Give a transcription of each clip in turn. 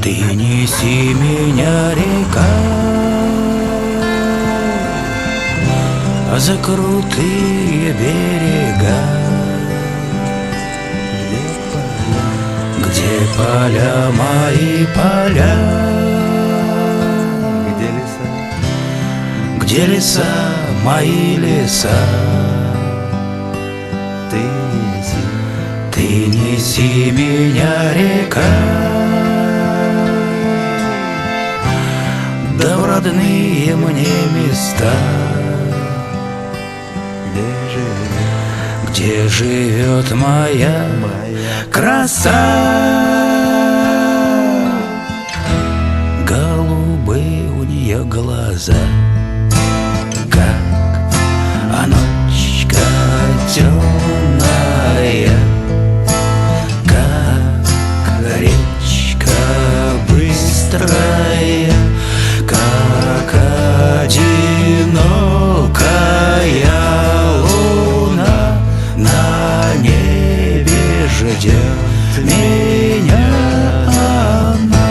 Ты неси меня, река, за крутые берега, где поля мои поля, где леса мои леса. Ты неси меня, река, да в родные мне места, где живет моя краса. Голубые у нее глаза, как ночка темная, как речка быстрая, как одинокая луна на небе ждет меня она.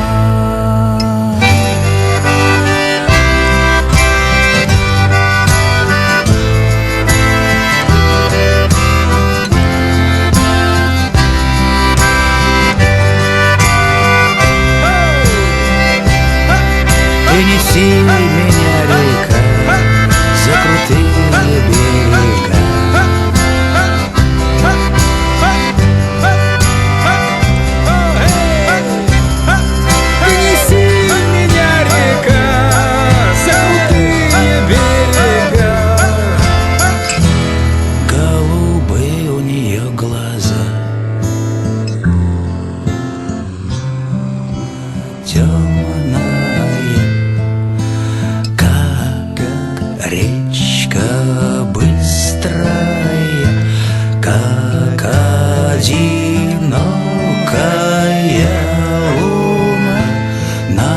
Принеси меня, река, за крутые берега, принеси меня, река, за крутые берега. Голубые у нее глаза, темная, речка быстрая, как одинокая луна на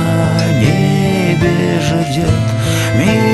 небе ждет меня.